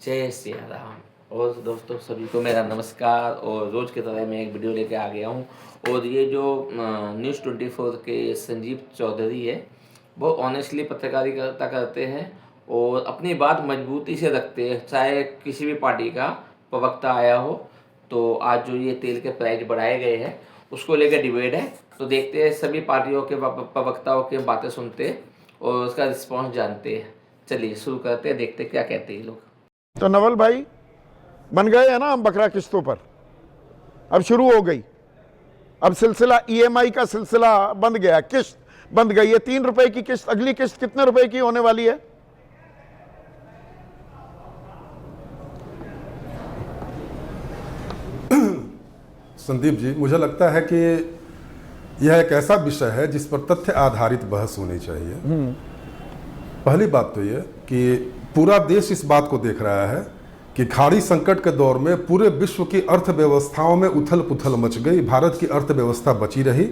जय श्री राम। और दोस्तों सभी को मेरा नमस्कार। और रोज़ की तरह मैं एक वीडियो लेके आ गया हूँ। और ये जो न्यूज़ 24 के संजीव चौधरी है, वो ऑनेस्टली पत्रकारिता करते हैं और अपनी बात मजबूती से रखते हैं, चाहे किसी भी पार्टी का प्रवक्ता आया हो। तो आज जो ये तेल के प्राइस बढ़ाए गए हैं उसको लेकर डिबेट है, तो देखते हैं, सभी पार्टियों के प्रवक्ताओं की बातें सुनते हैं और उसका रिस्पॉन्स जानते हैं। चलिए शुरू करते हैं, देखते हैं क्या कहते हैं ये लोग। तो नवल भाई बन गए हैं ना हम बकरा किस्तों पर। अब शुरू हो गई, अब सिलसिला ईएमआई का सिलसिला बंद गया, किस्त बंद गई है। 3 रुपए की किस्त, अगली किस्त कितने रुपए की होने वाली है? संदीप जी, मुझे लगता है कि यह एक ऐसा विषय है जिस पर तथ्य आधारित बहस होनी चाहिए। पहली बात तो यह कि पूरा देश इस बात को देख रहा है कि खाड़ी संकट के दौर में पूरे विश्व की अर्थव्यवस्थाओं में उथल पुथल मच गई, भारत की अर्थव्यवस्था बची रही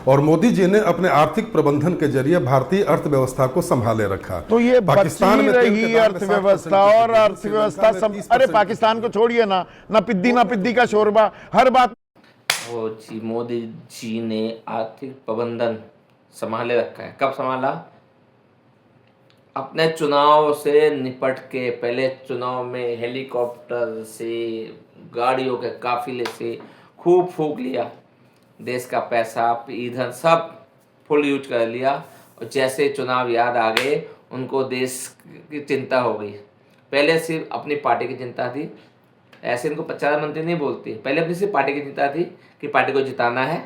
और मोदी जी ने अपने आर्थिक प्रबंधन के जरिए भारतीय अर्थव्यवस्था को संभाले रखा। तो ये पाकिस्तान में रही अर्थव्यवस्था और अर्थव्यवस्था अरे पाकिस्तान को छोड़िए ना पिद्दी का शोरबा हर बात। जी, मोदी जी ने आर्थिक प्रबंधन संभाले रखा है। कब संभाला? अपने चुनाव से निपट के। पहले चुनाव में हेलीकॉप्टर से, गाड़ियों के काफिले से खूब फूंक लिया, देश का पैसा ईंधन सब फुल यूज कर लिया। और जैसे चुनाव याद आ गए उनको देश की चिंता हो गई। पहले सिर्फ अपनी पार्टी की चिंता थी, ऐसे इनको प्रधानमंत्री नहीं बोलती, पहले अपनी सिर्फ पार्टी की चिंता थी कि पार्टी को जिताना है।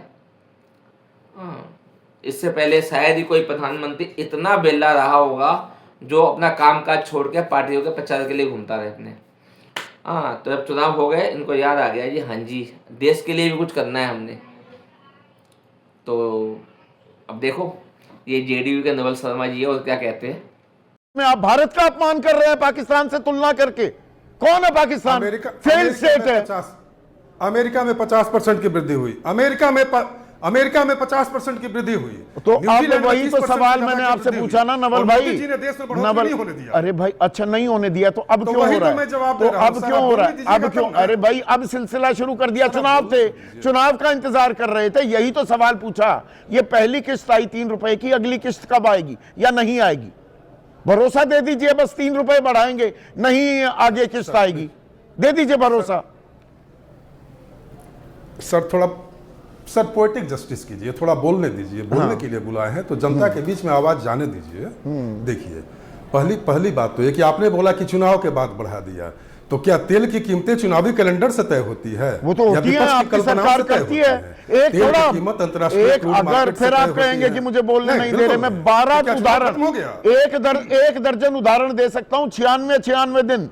इससे पहले शायद ही कोई प्रधानमंत्री इतना बेला रहा होगा जो अपना काम काज छोड़ के पार्टियों के प्रचार के लिए घूमता रहे अपने। तो जब चुनाव हो गए इनको याद आ गया जी, हाँ जी, देश के लिए भी कुछ करना है हमने। तो अब देखो, ये जेडीयू के नवल शर्मा जी है और क्या कहते हैं। में आप भारत का अपमान कर रहे हैं पाकिस्तान से तुलना करके। कौन है पाकिस्तान? फेल स्टेट है। अमेरिका में 50% की वृद्धि हुई, अमेरिका में 50% की वृद्धि हुई। तो अब वही तो सवाल मैंने आपसे पूछा ना नवल भाई। मोदी जी ने देश में बढ़ोतरी नहीं होने दिया। अरे भाई अच्छा नहीं होने दिया तो अब क्यों हो रहा है? तो अब क्यों हो रहा है? अब क्यों? अरे भाई अब सिलसिला शुरू कर दिया। चुनाव थे, चुनाव का इंतजार कर रहे थे, यही तो सवाल पूछा। ये पहली किस्त आई 3 रुपए की, अगली किस्त कब आएगी या नहीं आएगी? भरोसा दे दीजिए, बस 3 रुपए बढ़ाएंगे, नहीं आगे किस्त आएगी, दे दीजिए भरोसा। सर पोएटिक जस्टिस कीजिए, थोड़ा बोलने दीजिए। बोलने के लिए बुलाए हैं तो जनता के बीच में आवाज जाने दीजिए। देखिए, पहली बात तो ये कि आपने बोला कि चुनाव के बाद बढ़ा दिया, तो क्या तेल की कीमतें चुनावी कैलेंडर से तय होती है? वो तो होती है, आपकी सरकार करती है। एक थोड़ा कीमत अंतरराष्ट्रीय अगर फिर आप कहेंगे कि मुझे बोलने नहीं दे रहे, मैं 12 उदाहरण, एक दर्जन उदाहरण दे सकता हूं। 96 दिन,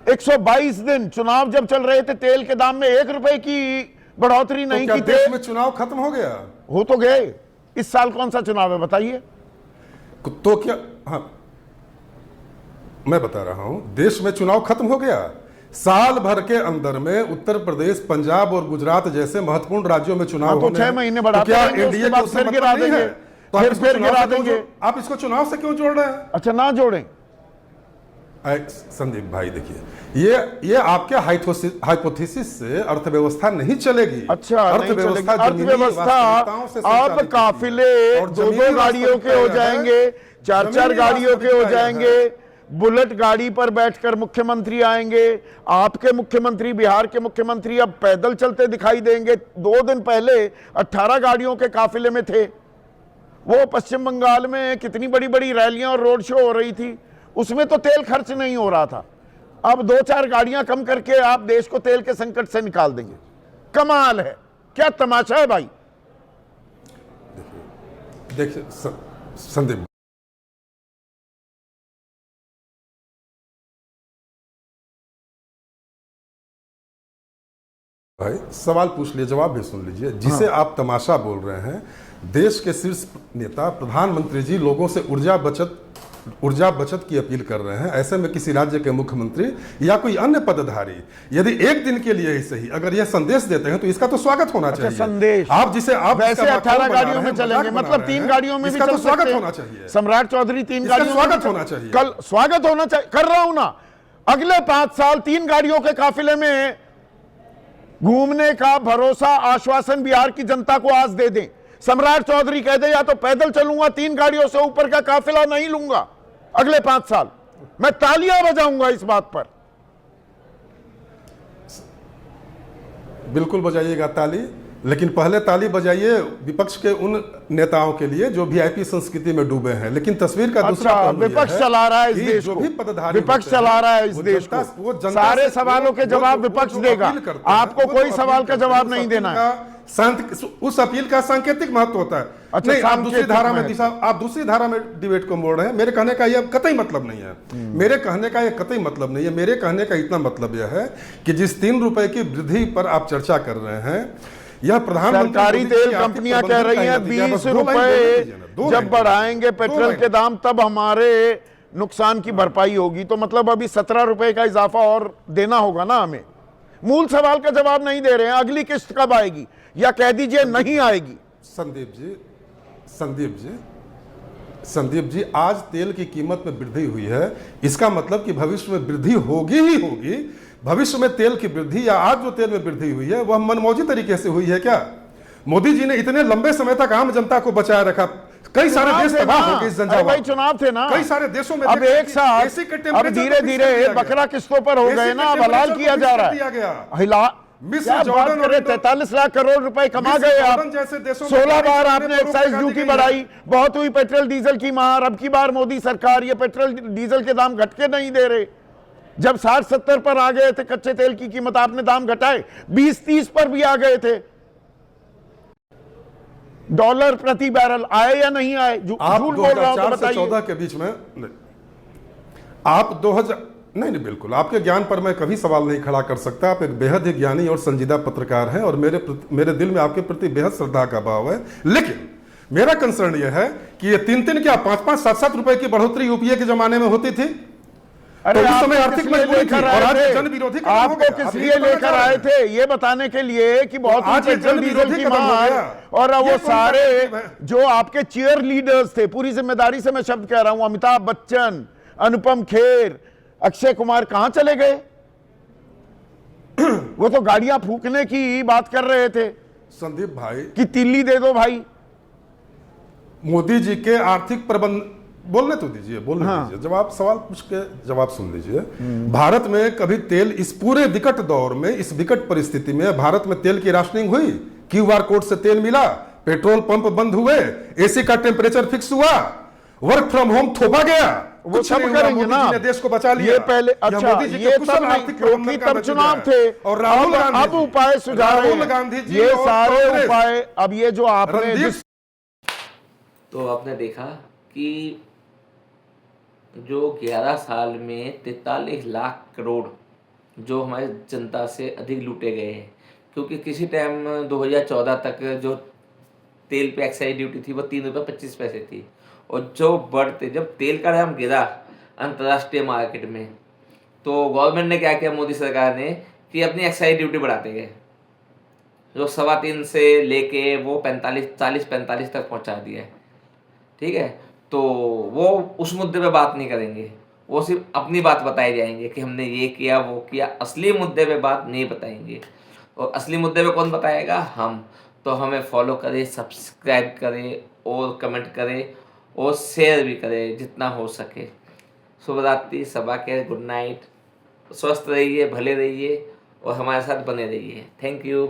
122 दिन चुनाव जब चल रहे थे, तेल के दाम में 1 रुपए की बढ़ोतरी नहीं की। देश में चुनाव खत्म हो गया? हो तो गए। इस साल कौन सा चुनाव है बताइए? तो क्या? हाँ, मैं बता रहा हूं, देश में चुनाव खत्म हो गया। साल भर के अंदर में उत्तर प्रदेश, पंजाब और गुजरात जैसे महत्वपूर्ण राज्यों में चुनाव तो 6 महीने बढ़ा, क्या एनडीए को फिर गिरा देंगे? फिर गिरा देंगे। आप इसको चुनाव से क्यों जोड़ रहे हैं? अच्छा ना जोड़ें। संदीप भाई देखिए, ये आपके हाइपोथेसिस से अर्थव्यवस्था नहीं चलेगी। अच्छा, अर्थव्यवस्था अब काफिले 2-2 गाड़ियों के हो जाएंगे, 4-4 गाड़ियों के हो जाएंगे। बुलेट गाड़ी पर बैठकर मुख्यमंत्री आएंगे। आपके मुख्यमंत्री, बिहार के मुख्यमंत्री अब पैदल चलते दिखाई देंगे। 2 दिन पहले 18 गाड़ियों के काफिले में थे। वो पश्चिम बंगाल में कितनी बड़ी बड़ी रैलियां और रोड शो हो रही थी, उसमें तो तेल खर्च नहीं हो रहा था। अब 2-4 गाड़ियां कम करके आप देश को तेल के संकट से निकाल देंगे। कमाल है, क्या तमाशा है भाई। देखिए संदीप भाई, सवाल पूछ लिए, जवाब भी सुन लीजिए। जिसे आप तमाशा बोल रहे हैं, देश के शीर्ष नेता प्रधानमंत्री जी लोगों से ऊर्जा बचत की अपील कर रहे हैं। ऐसे में किसी राज्य के मुख्यमंत्री या कोई अन्य पदाधिकारी यदि एक दिन के लिए ही सही अगर यह संदेश देते हैं तो इसका तो स्वागत होना चाहिए। संदेश आप जिसे आप वैसे 18 गाड़ियों में चलेंगे, मतलब 3 गाड़ियों में भी चल स्वागत होना चाहिए। सम्राट चौधरी 3 गाड़ियों स्वागत होना चाहिए। कल स्वागत होना चाहिए, कर रहा हूं ना। अगले 5 साल 3 गाड़ियों के काफिले में घूमने का भरोसा, आश्वासन बिहार की जनता को आज दे दें। सम्राट चौधरी कह दे या तो पैदल चलूंगा, 3 गाड़ियों से ऊपर का काफिला नहीं लूंगा अगले 5 साल, मैं तालियां बजाऊंगा इस बात पर। बिल्कुल बजाइएगा ताली, लेकिन पहले ताली बजाइए विपक्ष के उन नेताओं के लिए जो वीआईपी संस्कृति में डूबे हैं। लेकिन तस्वीर का दूसरा पहलू यह विपक्ष है चला रहा है इस कि देश जो को, भी पदाधिकारी विपक्ष होते हैं, चला रहा है इस वो देश जनता- को। वो जनता सारे से- सवालों के जवाब विपक्ष जो देगा। अपील करते हैं, आपको वो कोई जो सवाल अपील का करते हैं, जवाब उस नहीं अपील देना है। का उस अपील का सांकेतिक महत्व होता है। अच्छा, नहीं, आप दूसरी धारा में महत्व। आप दूसरी धारा में डिबेट को मोड़ रहे हैं। मेरे कहने का यह कतई मतलब नहीं है। मेरे कहने का यह कतई मतलब नहीं है। मेरे कहने का इतना मतलब यह है कि जिस 3 रुपए की वृद्धि पर आप चर्चा कर रहे हैं, यह प्रधानमंत्री सरकारी मोदी तेल की आर्थिक कंपनियां कह प्रबंधन रही का हैं नतीजा। 20 बस 2 लाइन बोलने रुपए दीजिए ना, 2 जब लाइन बढ़ाएंगे बोलने दीजिए। पेट्रोल के दाम तब हमारे नुकसान की भरपाई होगी। तो मतलब अभी 17 रुपए का इजाफा और देना होगा ना हमें। मूल सवाल का जवाब नहीं दे रहे हैं। अगली किस्त कब आएगी, या कह दीजिए नहीं आएगी। संदीप जी, आज तेल की कीमत में वृद्धि हुई है, इसका मतलब कि भविष्य में वृद्धि होगी ही होगी। भविष्य में तेल की वृद्धि या आज जो तेल में वृद्धि हुई है वह मनमौजी तरीके से हुई है क्या? मोदी जी ने इतने लंबे समय तक आम जनता को बचाए रखा। कई सारे देश तबाह हो गए इस अरे भाई, चुनाव थे ना, कई सारे देशों में अब एक साथ अब धीरे धीरे बकरा किस्तों पर हो गए ना, अब हलाल किया जा रहा है। हिला मिस्र, जॉर्डन और 43 लाख करोड़ रुपए कमा गए आप। 16 बार आपने एक्साइज ड्यूटी बढ़ाई, बहुत हुई पेट्रोल डीजल की मार। अब की बार मोदी सरकार ये पेट्रोल डीजल के दाम घट के नहीं दे रहे। जब 60-70 पर आ गए थे कच्चे तेल की कीमत, आपने दाम घटाए, 20-30 पर भी आ गए थे। डॉलर प्रति बैरल आए या नहीं आए? झूठ बोल रहा हूं तो बताइए। 14 के बीच में आप 2000 नहीं, बिल्कुल आपके ज्ञान पर मैं कभी सवाल नहीं खड़ा कर सकता। आप एक बेहद ही ज्ञानी और संजीदा पत्रकार हैं और मेरे दिल में आपके प्रति बेहद श्रद्धा का भाव है। लेकिन मेरा कंसर्न यह है कि ये 3-3 क्या 5-5, 7-7 रुपए की बढ़ोतरी यूपीए के जमाने में होती थी। अरे तो उस समय आपको आर्थिक किस लिए मजबूरी थी लेकर और आए आज थे? जन विरोधी कदम हो आपको गया। किस आप लिए यही बताना लेकर चाह रहे आए हैं। थे? ये बताने के लिए कि बहुत आज ये पेट्रोल जन डीजल विरोधी की कदम हो मार, गया। और ये वो कौन सा सारे तरकीब है? जो आपके चीयर लीडर्स थे, पूरी जिम्मेदारी से मैं शब्द कह रहा हूं, अमिताभ बच्चन, अनुपम खेर, अक्षय कुमार कहां चले गए? वो तो गाड़ियां फूकने की बात कर रहे थे संदीप भाई, कि तिल्ली दे दो भाई। मोदी जी के आर्थिक प्रबंध बोलने तो दीजिए, दीजिए। जब आप सवाल पूछ के जवाब सुन लीजिए। भारत में कभी तेल, इस पूरे विकट दौर में, इस विकट परिस्थिति में भारत में तेल की राशनिंग हुई? क्यूआर कोड से तेल मिला, पेट्रोल पंप बंद हुए, एसी का टेम्परेचर फिक्स हुआ, वर्क फ्रॉम होम थोपा गया, वो सब करेंगे ना। देश को बचा लिया। ये पहले अच्छा, ये तब नहीं, क्योंकि तब चुनाव थे और राहुल गांधी, अब उपाय सुझाव रहे राहुल गांधी हैं। जी ये और सारे कांग्रेस, उपाय अब ये जो आपने तो आपने देखा कि जो 11 साल में 43 लाख करोड़ जो हमारी जनता से अधिक लूटे गए हैं, क्योंकि किसी टाइम 2014 तक जो तेल पे एक्साइज ड्यूटी थी वो 3 रुपये 25 पैसे थी, और जो बढ़ते जब तेल का दाम गिरा अंतर्राष्ट्रीय मार्केट में, तो गवर्नमेंट ने क्या किया, मोदी सरकार ने, कि अपनी एक्साइज ड्यूटी बढ़ाते गए, जो 3.25 से लेके वो 40-45 तक पहुंचा दिया है। ठीक है, तो वो उस मुद्दे पे बात नहीं करेंगे, वो सिर्फ अपनी बात बताए जाएंगे कि हमने ये किया वो किया, असली मुद्दे पे बात नहीं बताएंगे। और असली मुद्दे पे कौन बताएगा? हम। तो हमें फॉलो करें, सब्सक्राइब करें और कमेंट करें और शेयर भी करें जितना हो सके। शुभ रात्रि, सबा के गुड नाइट, स्वस्थ रहिए, भले रहिए और हमारे साथ बने रहिए। Thank you.